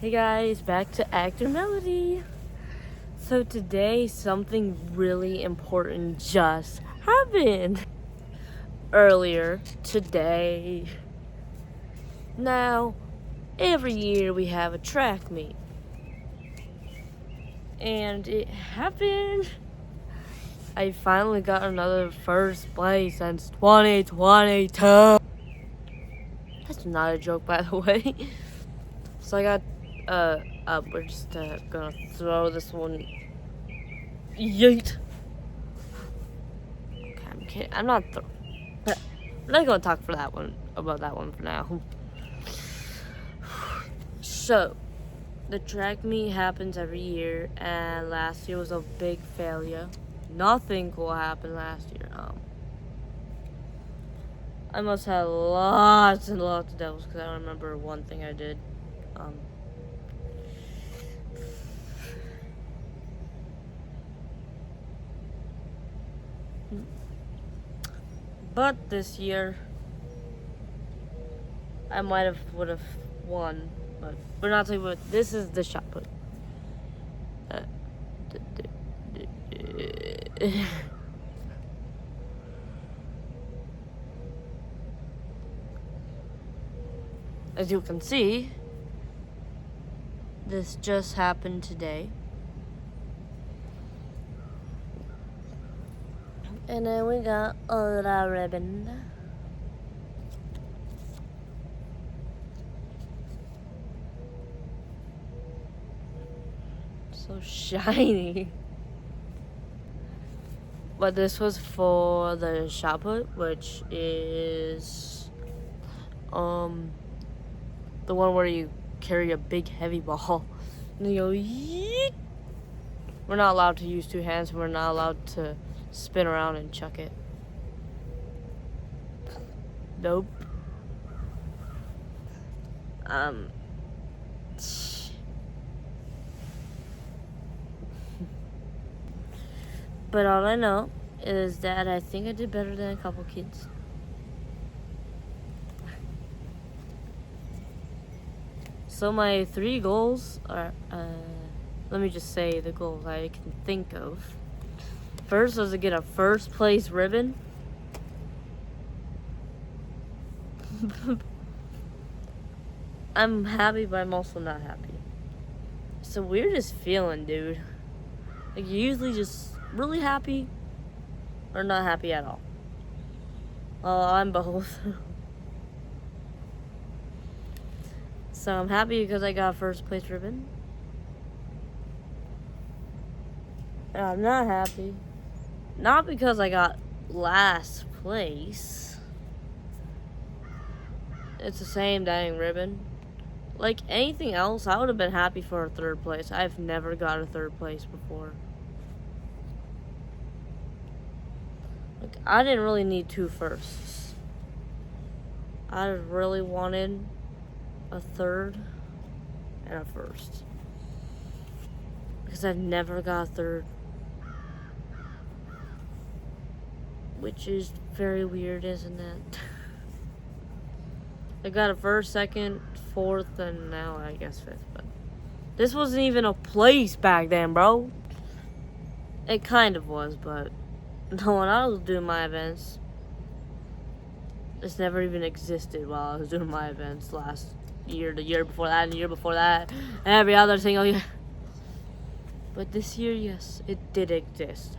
Hey guys, back to Actor Melody. So today something really important just happened. Earlier today. Now, every year we have a track meet. And it happened. I finally got another first place since 2022. That's not a joke, by the way. So I got we're just gonna throw this one. Yeet. Okay, I'm kidding. I'm not gonna talk about that one for now. So, the track meet happens every year, and last year was a big failure. Nothing cool happened last year. I must have lots and lots of devils because I don't remember one thing I did. But this year, I would have won, but we're not talking about. This is the shot put. As you can see, this just happened today. And then we got a little ribbon. So shiny. But this was for the shot put, which is the one where you carry a big heavy ball and you go yeet. We're not allowed to use two hands. We're not allowed to spin around and chuck it. Nope. But all I know is that I think I did better than a couple kids. So my 3 goals are, let me just say the goals I can think of. First was to get a first place ribbon. I'm happy, but I'm also not happy. It's the weirdest feeling, dude. Like, you're usually just really happy or not happy at all. Well, I'm both. So I'm happy because I got first place ribbon. And I'm not happy. Not because I got last place. It's the same dang ribbon. Like anything else, I would have been happy for a 3rd place. I've never got a 3rd place before. Like, I didn't really need 2 firsts. I really wanted a 3rd and a 1st. Because I've never got a 3rd. Which is very weird, isn't it? I got a 1st, 2nd, 4th, and now I guess 5th. But this wasn't even a place back then, bro. It kind of was, but no, when I was doing my events, this never even existed while I was doing my events last year, the year before that, and the year before that, and every other single year. But this year, yes, it did exist.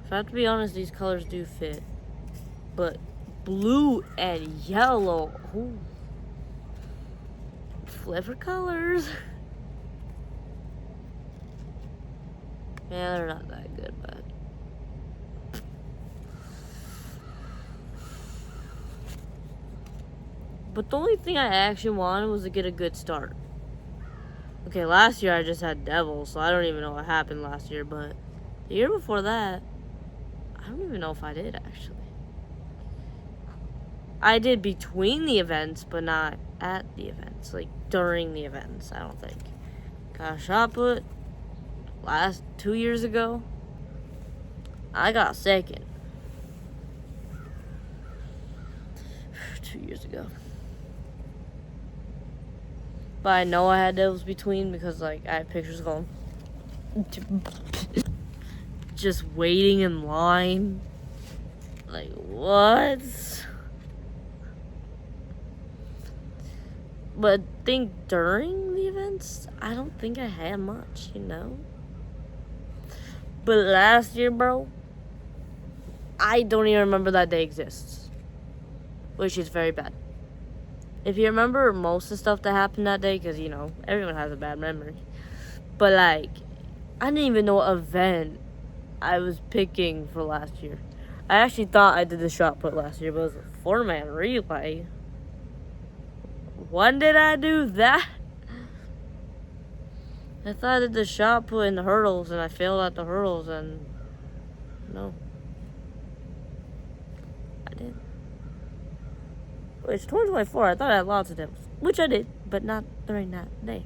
If I have to be honest, these colors do fit. But blue and yellow, ooh. Flavor colors. Yeah, they're not that good, but the only thing I actually wanted was to get a good start. Okay, last year I just had devils, so I don't even know what happened last year, but the year before that, I don't even know if I did, actually. I did between the events, but not at the events. Like, during the events, I don't think. Got a shot put last 2 years ago. I got 2nd. 2 years ago. But I know I had those between because, like, I had pictures going. Just waiting in line. Like, what? But I think during the events, I don't think I had much, you know? But last year, bro, I don't even remember that day exists. Which is very bad. If you remember most of the stuff that happened that day, because, you know, everyone has a bad memory. But, like, I didn't even know what event I was picking for last year. I actually thought I did the shot put last year, but it was a 4-man relay. When did I do that? I thought I did the shot put in the hurdles, and I failed at the hurdles, and no. I did. It's 2024. I thought I had lots of them, which I did, but not during that day.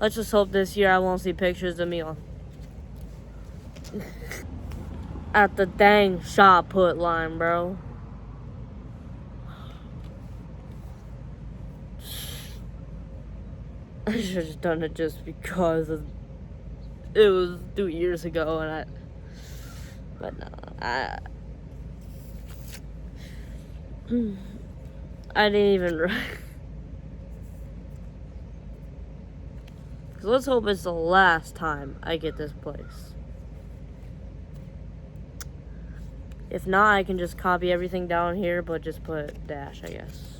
Let's just hope this year I won't see pictures of me on at the dang shot put line, bro. I should have just done it just because it was 2 years ago, and but no, I didn't even. So let's hope it's the last time I get this place. If not, I can just copy everything down here, but just put dash, I guess.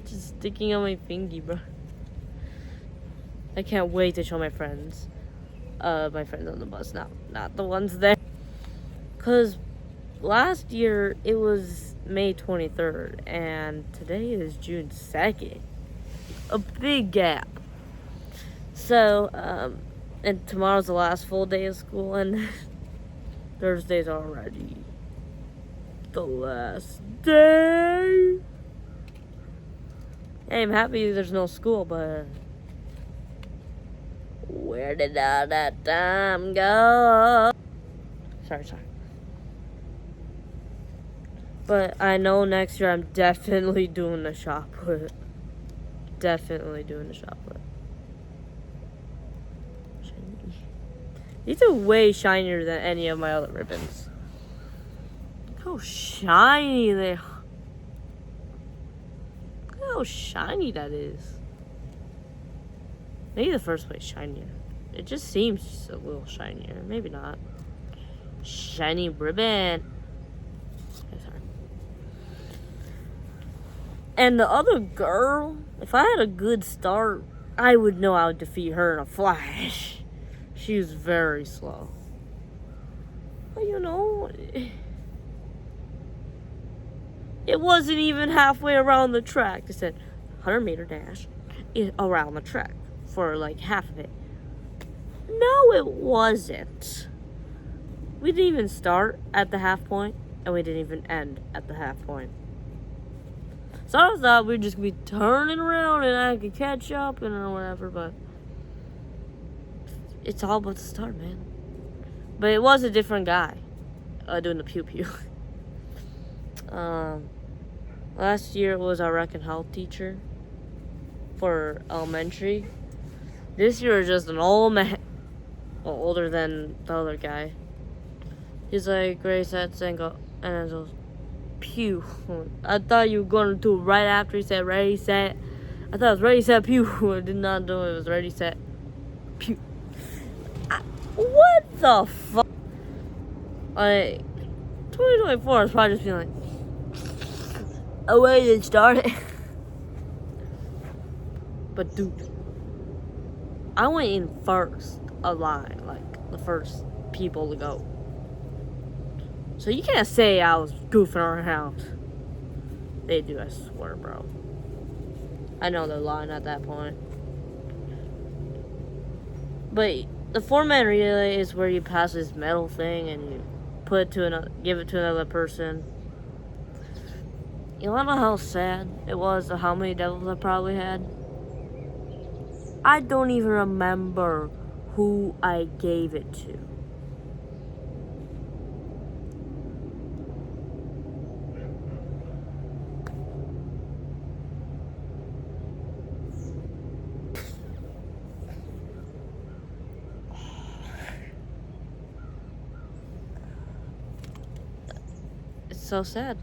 Just sticking on my fingy, bro. I can't wait to show my friends. My friends on the bus now, not the ones there. Cause last year it was May 23rd, and today is June 2nd. A big gap. So, and tomorrow's the last full day of school, and Thursday's already the last day. Hey, I'm happy there's no school, but where did all that time go? Sorry. But I know next year I'm definitely doing the shot put. Definitely doing the shot put. Shiny. These are way shinier than any of my other ribbons. Look how shiny they are. Look how shiny that is. Maybe the first place shinier. It just seems a little shinier. Maybe not. Shiny ribbon. Sorry. And the other girl, if I had a good start, I would know I would defeat her in a flash. She was very slow. But you know, it wasn't even halfway around the track. It said 100-meter dash around the track for like half of it. No, it wasn't. We didn't even start at the half point, and we didn't even end at the half point. So I thought we'd just be turning around and I could catch up and or whatever, but it's all about the start, man. But it was a different guy doing the pew-pew. Last year it was our rec and health teacher for elementary. This year is just an old man, well, older than the other guy. He's like, ready, set, and go, and then goes, pew. I thought you were going to do it right after he said ready, set. I thought it was ready, set, pew. I did not know it was ready, set, pew. What the fuck? Like, 2024 is probably just being like, oh, wait, it started. But dude, I went in first of line, like the first people to go. So you can't say I was goofing around. They do, I swear, bro. I know they're lying at that point. But the 4-man relay is where you pass this metal thing and you put it to another, give it to another person. You wanna know how sad it was of how many devils I probably had? I don't even remember who I gave it to. It's so sad.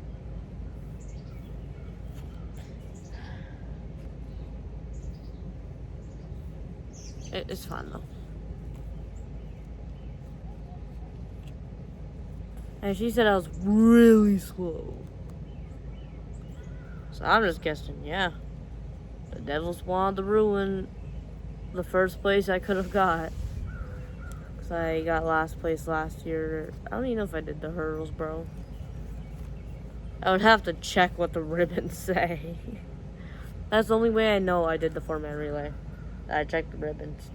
It's fine though. And she said I was really slow. So I'm just guessing, yeah. The Devils wanted to ruin the first place I could have got. Because I got last place last year. I don't even know if I did the hurdles, bro. I would have to check what the ribbons say. That's the only way I know I did the 4-man relay. I checked the ribbons.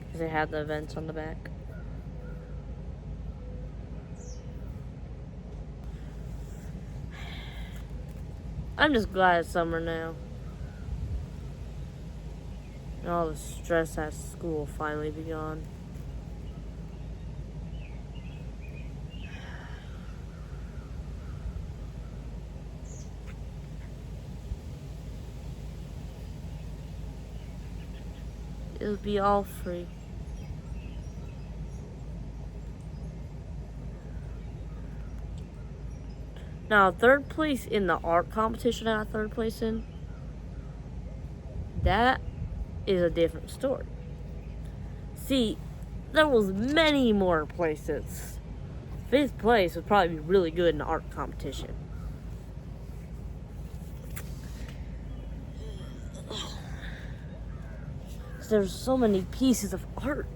Because they had the events on the back. I'm just glad it's summer now. And all the stress at school finally be gone. It'll be all free. Now, third place in the art competition I got third place in, that is a different story. See, there was many more places. 5th place would probably be really good in the art competition. There's so many pieces of art.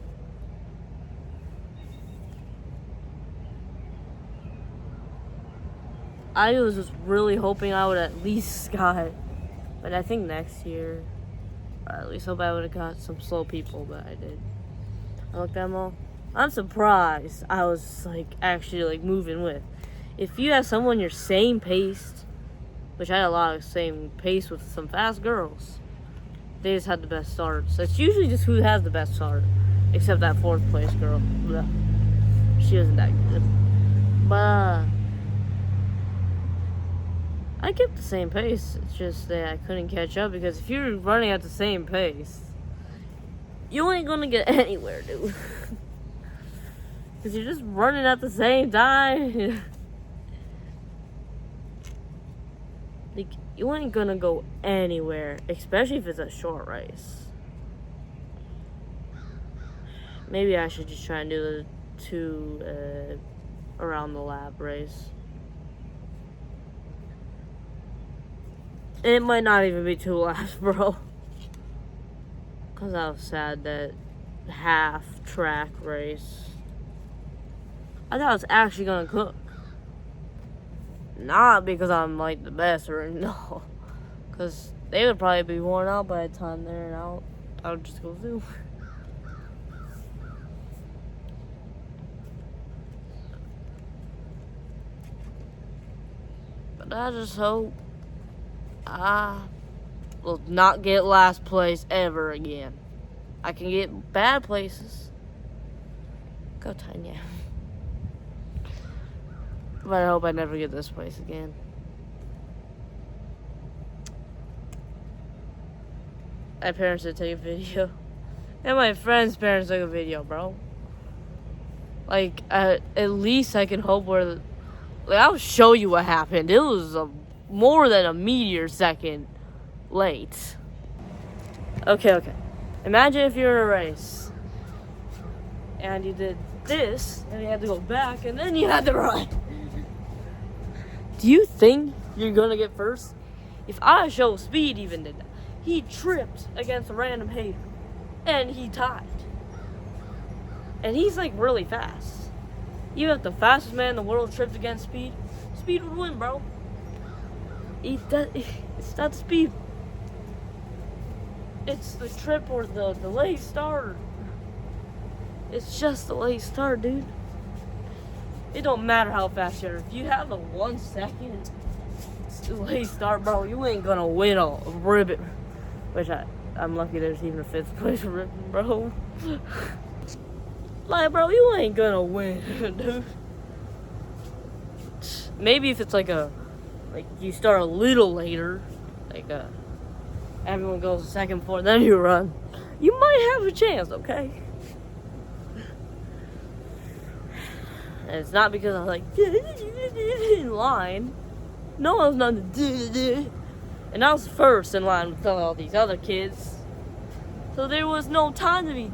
I was just really hoping I would at least got, but I think next year, or at least hope I would have got some slow people, but I did. I looked at them all. I'm surprised I was actually moving with. If you have someone your same pace, which I had a lot of same pace with some fast girls, they just had the best start. So it's usually just who has the best start, except that 4th place girl. Blah. She wasn't that good, but I kept the same pace. It's just that I couldn't catch up because if you're running at the same pace, you ain't gonna get anywhere, dude. Because you're just running at the same time. You ain't gonna go anywhere, especially if it's a short race. Maybe I should just try and do the 2 around the lab race. It might not even be 2 laps, bro. Because I was sad that half track race. I thought I was actually gonna cook. Not because I'm the best or no. Because they would probably be worn out by the time they're out. I would just go through. But I just hope I will not get last place ever again. I can get bad places. Go Tanya. But I hope I never get this place again. My parents did take a video. And my friend's parents took a video, bro. At least I can hope where... I'll show you what happened. It was more than a meteor second late. Okay. Imagine if you're in a race. And you did this, and you had to go back, and then you had to run. Do you think you're gonna get first? If I Show Speed even did that, he tripped against a random hater, and he tied. And he's really fast. Even if the fastest man in the world tripped against Speed, Speed would win, bro. It's not Speed. It's the trip or the late start. It's just the late start, dude. It don't matter how fast you are. If you have the 1 second late start, bro, you ain't gonna win a ribbon. Which I'm lucky there's even a 5th place ribbon, bro. Like, bro, you ain't gonna win, dude. Maybe if it's like you start a little later, everyone goes second before, then you run. You might have a chance, okay? And it's not because I was like in line. No, I was not. And I was first in line with all these other kids. So there was no time to be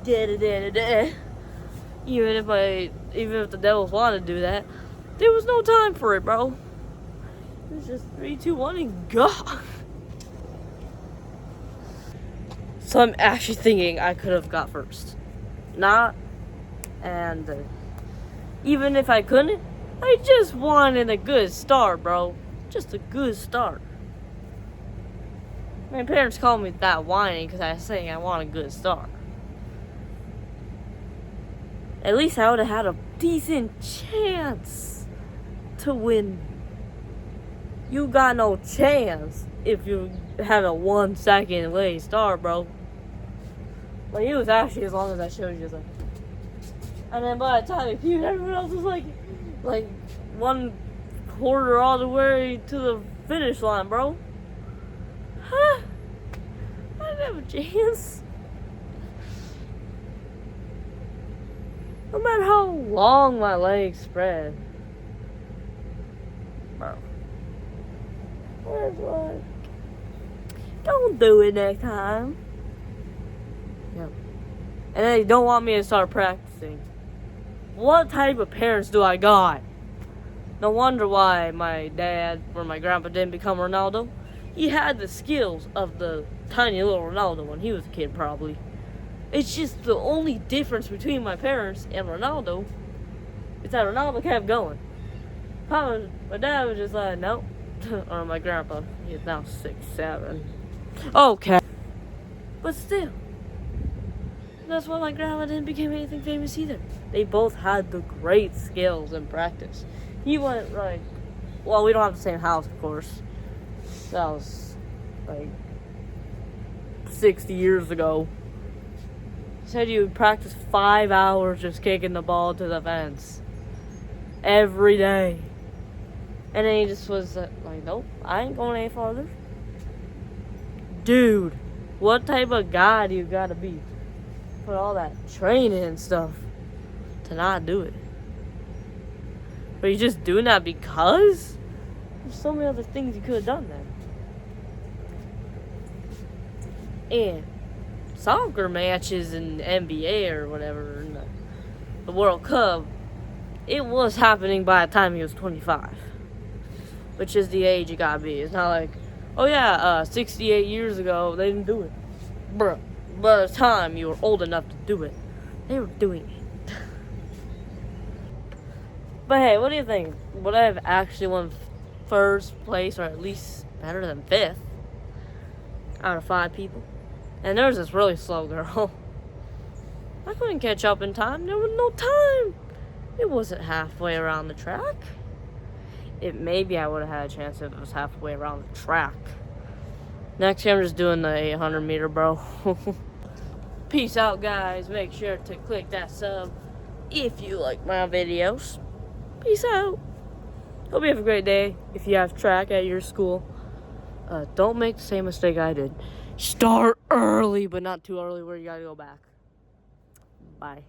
Even if the Devils wanted to do that, there was no time for it, bro. It was just 3, 2, 1, and go. So I'm actually thinking I could have got first. Even if I couldn't, I just wanted a good start, bro. Just a good start. My parents called me that whining because I was saying I want a good start. At least I would have had a decent chance to win. You got no chance if you have a 1 second late start, bro. Like, it was actually as long as I showed you. And then by the time it peed, everyone else was like 1/4 all the way to the finish line, bro. Huh? I didn't have a chance. No matter how long my legs spread. Bro. Where's one? Don't do it next time. Yep. And then they don't want me to start practicing. What type of parents do I got? No wonder why my dad or my grandpa didn't become Ronaldo. He had the skills of the tiny little Ronaldo when he was a kid, probably. It's just the only difference between my parents and Ronaldo is that Ronaldo kept going. My dad was just like, nope. Or my grandpa, he's now 6'7". Okay. But still. That's why my grandma didn't become anything famous either. They both had the great skills and practice. He went well, we don't have the same house, of course. That was 60 years ago. He said you would practice 5 hours just kicking the ball to the fence. Every day. And then he just was like, nope, I ain't going any farther. Dude, what type of guy do you gotta be? Put all that training and stuff to not do it. But you're just doing that because there's so many other things you could have done then. And soccer matches in NBA or whatever, in the World Cup, it was happening by the time he was 25. Which is the age you gotta be. It's not like, 68 years ago, they didn't do it. Bruh. By the time you were old enough to do it, they were doing it. But hey, what do you think? Would I have actually won first place, or at least better than 5th out of 5 people? And there was this really slow girl. I couldn't catch up in time. There was no time. It wasn't halfway around the track. Maybe I would have had a chance if it was halfway around the track. Next year I'm just doing the 800 meter, bro. Peace out, guys. Make sure to click that sub if you like my videos. Peace out. Hope you have a great day. If you have track at your school, don't make the same mistake I did. Start early, but not too early where you gotta go back. Bye.